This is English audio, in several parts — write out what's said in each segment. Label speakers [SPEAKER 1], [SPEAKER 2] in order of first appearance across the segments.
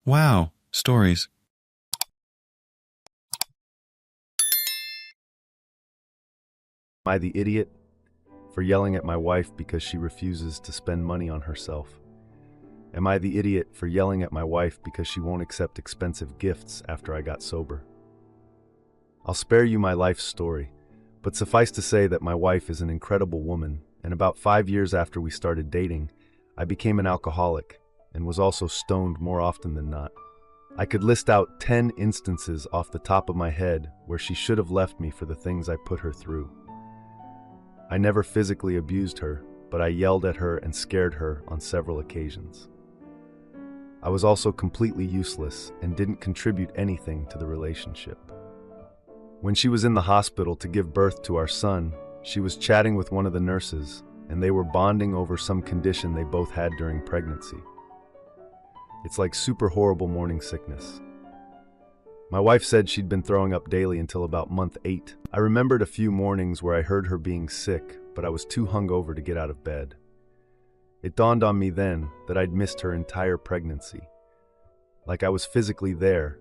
[SPEAKER 1] Wow, stories.
[SPEAKER 2] Am I the idiot for yelling at my wife because she refuses to spend money on herself? Am I the idiot for yelling at my wife because she won't accept expensive gifts after I got sober? I'll spare you my life story, but suffice to say that my wife is an incredible woman, and about 5 years after we started dating, I became an alcoholic and was also stoned more often than not. I could list out 10 instances off the top of my head where she should have left me for the things I put her through. I never physically abused her, but I yelled at her and scared her on several occasions. I was also completely useless and didn't contribute anything to the relationship. When she was in the hospital to give birth to our son, she was chatting with one of the nurses, and they were bonding over some condition they both had during pregnancy. It's like super horrible morning sickness. My wife said she'd been throwing up daily until about month 8. I remembered a few mornings where I heard her being sick, but I was too hungover to get out of bed. It dawned on me then that I'd missed her entire pregnancy. Like I was physically there,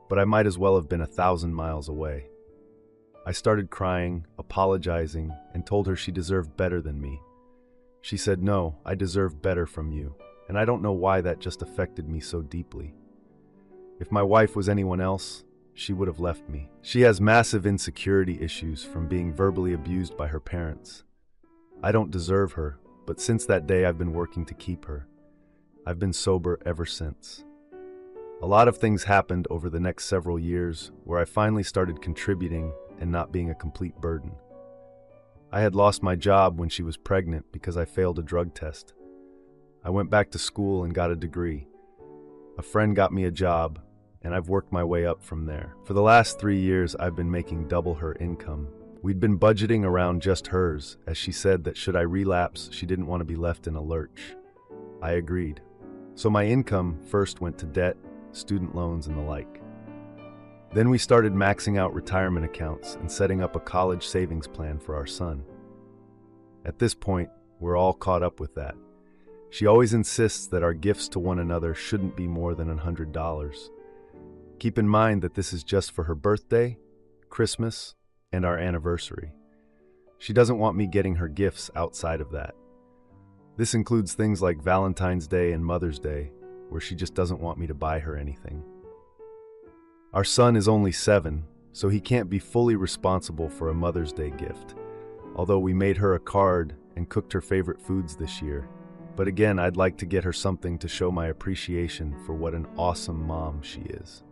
[SPEAKER 2] but I might as well have been 1,000 miles away. I started crying, apologizing, and told her she deserved better than me. She said, "No, I deserve better from you," and I don't know why that just affected me so deeply. If my wife was anyone else, she would have left me. She has massive insecurity issues from being verbally abused by her parents. I don't deserve her, but since that day I've been working to keep her. I've been sober ever since. A lot of things happened over the next several years where I finally started contributing and not being a complete burden. I had lost my job when she was pregnant because I failed a drug test. I went back to school and got a degree. A friend got me a job, and I've worked my way up from there. For the last 3 years, I've been making double her income. We'd been budgeting around just hers, as she said that should I relapse, she didn't want to be left in a lurch. I agreed. So my income first went to debt, student loans, and the like. Then we started maxing out retirement accounts and setting up a college savings plan for our son. At this point, we're all caught up with that. She always insists that our gifts to one another shouldn't be more than $100. Keep in mind that this is just for her birthday, Christmas, and our anniversary. She doesn't want me getting her gifts outside of that. This includes things like Valentine's Day and Mother's Day, where she just doesn't want me to buy her anything. Our son is only 7, so he can't be fully responsible for a Mother's Day gift, although we made her a card and cooked her favorite foods this year. But again, I'd like to get her something to show my appreciation for what an awesome mom she is.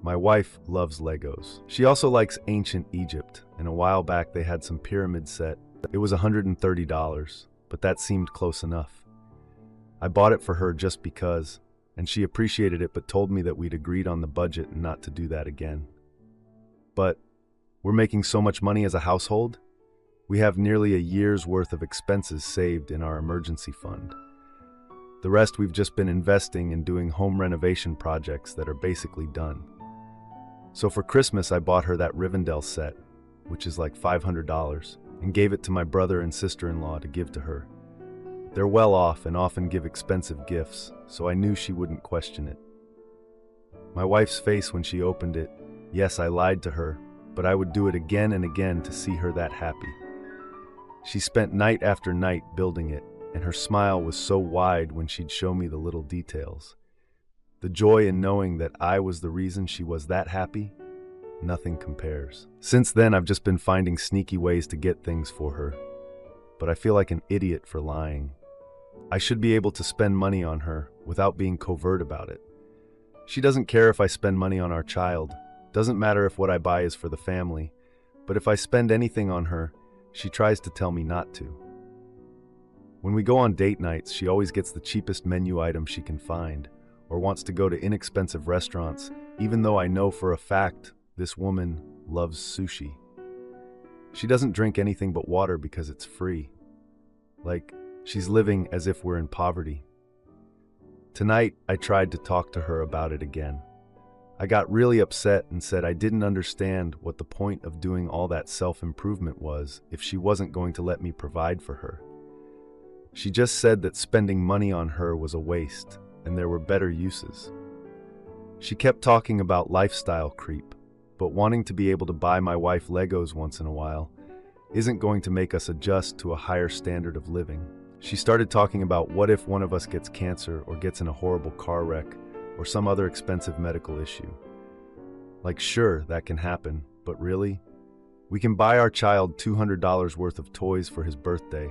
[SPEAKER 2] My wife loves Legos. She also likes ancient Egypt, and a while back they had some pyramid set. It was $130, but that seemed close enough. I bought it for her just because, and she appreciated it but told me that we'd agreed on the budget and not to do that again. But we're making so much money as a household. We have nearly a year's worth of expenses saved in our emergency fund. The rest we've just been investing and doing home renovation projects that are basically done. So for Christmas, I bought her that Rivendell set, which is like $500, and gave it to my brother and sister-in-law to give to her. They're well off and often give expensive gifts, so I knew she wouldn't question it. My wife's face when she opened it, yes, I lied to her, but I would do it again and again to see her that happy. She spent night after night building it, and her smile was so wide when she'd show me the little details. The joy in knowing that I was the reason she was that happy, nothing compares. Since then, I've just been finding sneaky ways to get things for her, but I feel like an idiot for lying. I should be able to spend money on her without being covert about it. She doesn't care if I spend money on our child. Doesn't matter if what I buy is for the family, but if I spend anything on her, she tries to tell me not to. When we go on date nights, she always gets the cheapest menu item she can find, or wants to go to inexpensive restaurants, even though I know for a fact this woman loves sushi. She doesn't drink anything but water because it's free. Like, she's living as if we're in poverty. Tonight, I tried to talk to her about it again. I got really upset and said I didn't understand what the point of doing all that self-improvement was if she wasn't going to let me provide for her. She just said that spending money on her was a waste, and there were better uses. She kept talking about lifestyle creep, but wanting to be able to buy my wife Legos once in a while isn't going to make us adjust to a higher standard of living. She started talking about what if one of us gets cancer or gets in a horrible car wreck or some other expensive medical issue. Like, sure, that can happen, but really? We can buy our child $200 worth of toys for his birthday,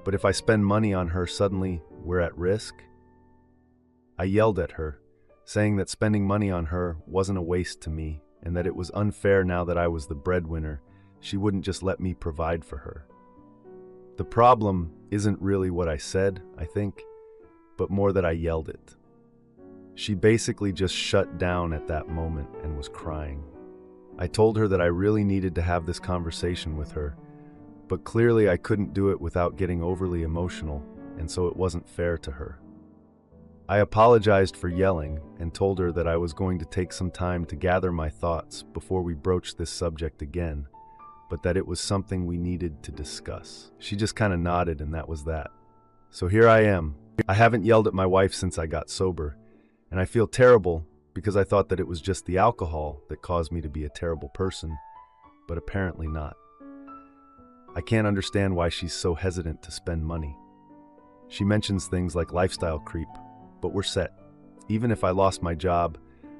[SPEAKER 2] but if I spend money on her, suddenly we're at risk? I yelled at her, saying that spending money on her wasn't a waste to me and that it was unfair now that I was the breadwinner. She wouldn't just let me provide for her. The problem isn't really what I said, I think, but more that I yelled it. She basically just shut down at that moment and was crying. I told her that I really needed to have this conversation with her, but clearly I couldn't do it without getting overly emotional, and so it wasn't fair to her. I apologized for yelling and told her that I was going to take some time to gather my thoughts before we broached this subject again, but that it was something we needed to discuss. She just kind of nodded, and that was that. So here I am. I haven't yelled at my wife since I got sober, and I feel terrible because I thought that it was just the alcohol that caused me to be a terrible person, but apparently not. I can't understand why she's so hesitant to spend money. She mentions things like lifestyle creep, but we're set. Even if I lost my job,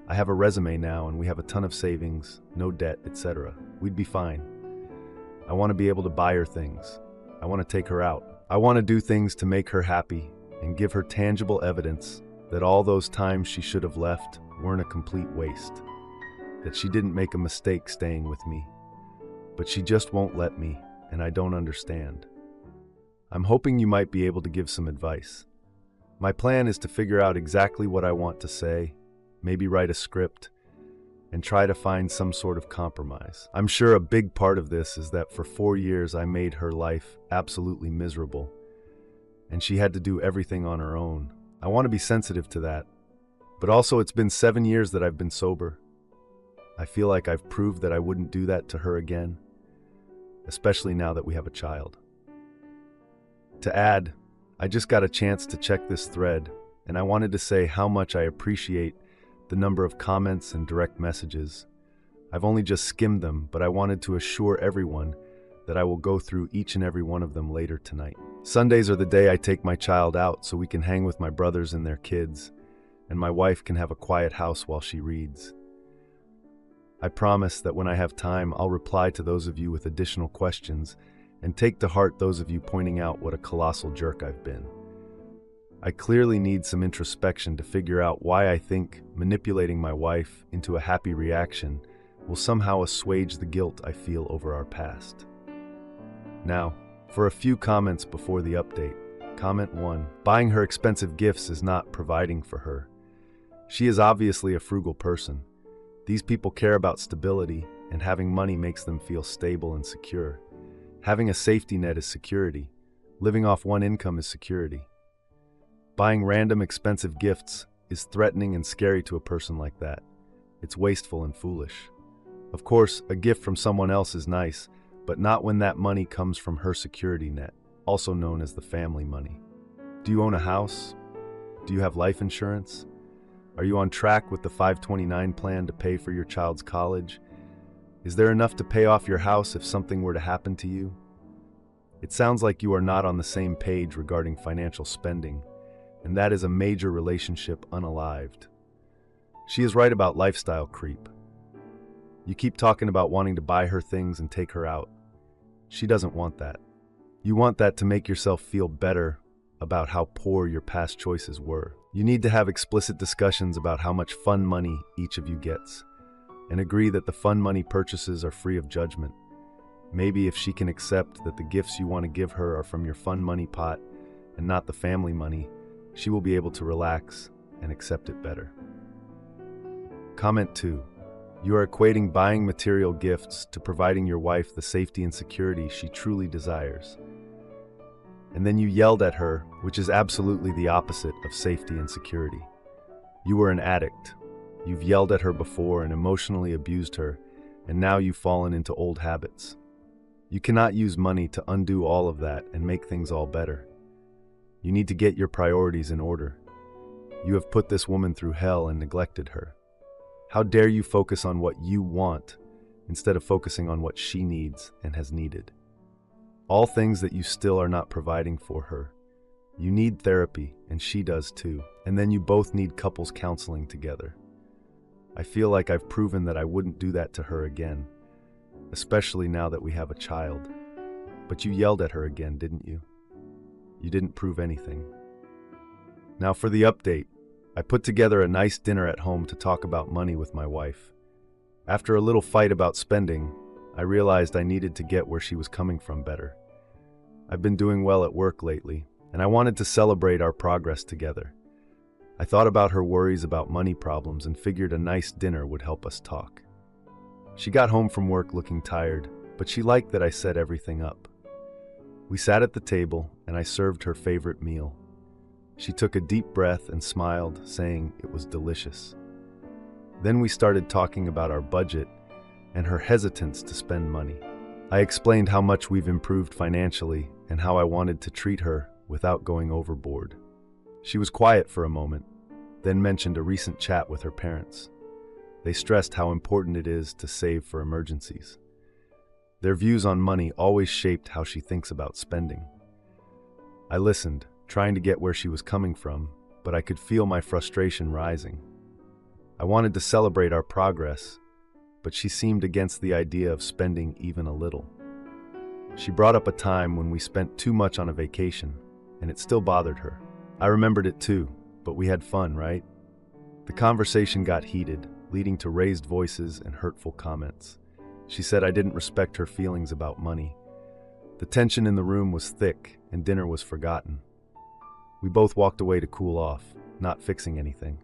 [SPEAKER 2] I have a resume now and we have a ton of savings, no debt, etc. We'd be fine. I want to be able to buy her things. I want to take her out. I want to do things to make her happy and give her tangible evidence that all those times she should have left weren't a complete waste, that she didn't make a mistake staying with me. But she just won't let me, and I don't understand. I'm hoping you might be able to give some advice. My plan is to figure out exactly what I want to say, maybe write a script, and try to find some sort of compromise. I'm sure a big part of this is that for 4 years I made her life absolutely miserable, and she had to do everything on her own. I want to be sensitive to that, but also it's been 7 years that I've been sober. I feel like I've proved that I wouldn't do that to her again, especially now that we have a child. To add, I just got a chance to check this thread, and I wanted to say how much I appreciate the number of comments and direct messages. I've only just skimmed them, but I wanted to assure everyone that I will go through each and every one of them later tonight. Sundays are the day I take my child out so we can hang with my brothers and their kids, and my wife can have a quiet house while she reads. I promise that when I have time, I'll reply to those of you with additional questions and take to heart those of you pointing out what a colossal jerk I've been. I clearly need some introspection to figure out why I think manipulating my wife into a happy reaction will somehow assuage the guilt I feel over our past. Now, for a few comments before the update. Comment 1. Buying her expensive gifts is not providing for her. She is obviously a frugal person. These people care about stability, and having money makes them feel stable and secure. Having a safety net is security. Living off one income is security. Buying random expensive gifts is threatening and scary to a person like that. It's wasteful and foolish. Of course, a gift from someone else is nice, but not when that money comes from her security net, also known as the family money. Do you own a house? Do you have life insurance? Are you on track with the 529 plan to pay for your child's college? Is there enough to pay off your house if something were to happen to you? It sounds like you are not on the same page regarding financial spending, and that is a major relationship unalived. She is right about lifestyle creep. You keep talking about wanting to buy her things and take her out. She doesn't want that. You want that to make yourself feel better about how poor your past choices were. You need to have explicit discussions about how much fun money each of you gets, and agree that the fun money purchases are free of judgment. Maybe if she can accept that the gifts you want to give her are from your fun money pot and not the family money, she will be able to relax and accept it better. Comment 2. You are equating buying material gifts to providing your wife the safety and security she truly desires. And then you yelled at her, which is absolutely the opposite of safety and security. You were an addict. You've yelled at her before and emotionally abused her, and now you've fallen into old habits. You cannot use money to undo all of that and make things all better. You need to get your priorities in order. You have put this woman through hell and neglected her. How dare you focus on what you want instead of focusing on what she needs and has needed? All things that you still are not providing for her. You need therapy, and she does too. And then you both need couples counseling together. I feel like I've proven that I wouldn't do that to her again, especially now that we have a child. But you yelled at her again, didn't you? You didn't prove anything. Now for the update. I put together a nice dinner at home to talk about money with my wife. After a little fight about spending, I realized I needed to get where she was coming from better. I've been doing well at work lately, and I wanted to celebrate our progress together. I thought about her worries about money problems and figured a nice dinner would help us talk. She got home from work looking tired, but she liked that I set everything up. We sat at the table, and I served her favorite meal. She took a deep breath and smiled, saying it was delicious. Then we started talking about our budget and her hesitance to spend money. I explained how much we've improved financially and how I wanted to treat her without going overboard. She was quiet for a moment, then mentioned a recent chat with her parents. They stressed how important it is to save for emergencies. Their views on money always shaped how she thinks about spending. I listened, trying to get where she was coming from, but I could feel my frustration rising. I wanted to celebrate our progress, but she seemed against the idea of spending even a little. She brought up a time when we spent too much on a vacation, and it still bothered her. I remembered it too, but we had fun, right? The conversation got heated, leading to raised voices and hurtful comments. She said I didn't respect her feelings about money. The tension in the room was thick, and dinner was forgotten. We both walked away to cool off, not fixing anything.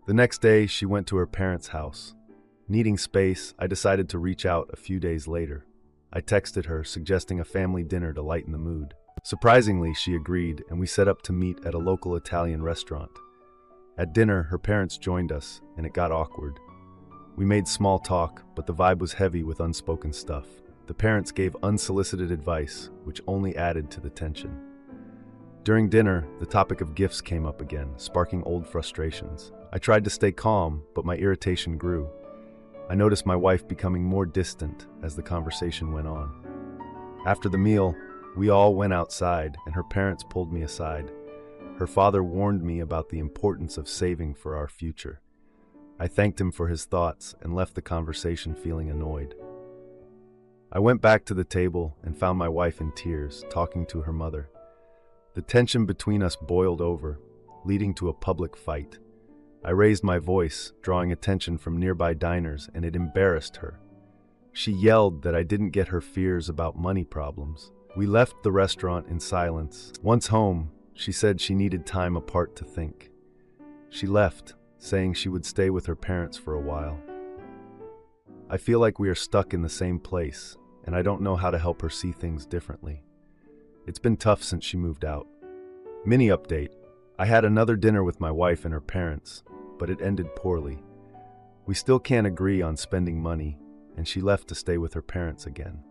[SPEAKER 2] The next day, she went to her parents' house. Needing space, I decided to reach out a few days later. I texted her, suggesting a family dinner to lighten the mood. Surprisingly, she agreed, and we set up to meet at a local Italian restaurant. At dinner, her parents joined us, and it got awkward. We made small talk, but the vibe was heavy with unspoken stuff. The parents gave unsolicited advice, which only added to the tension. During dinner, the topic of gifts came up again, sparking old frustrations. I tried to stay calm, but my irritation grew. I noticed my wife becoming more distant as the conversation went on. After the meal, we all went outside, and her parents pulled me aside. Her father warned me about the importance of saving for our future. I thanked him for his thoughts and left the conversation feeling annoyed. I went back to the table and found my wife in tears, talking to her mother. The tension between us boiled over, leading to a public fight. I raised my voice, drawing attention from nearby diners, and it embarrassed her. She yelled that I didn't get her fears about money problems. We left the restaurant in silence. Once home, she said she needed time apart to think. She left, saying she would stay with her parents for a while. I feel like we are stuck in the same place, and I don't know how to help her see things differently. It's been tough since she moved out. Mini update. I had another dinner with my wife and her parents, but it ended poorly. We still can't agree on spending money, and she left to stay with her parents again.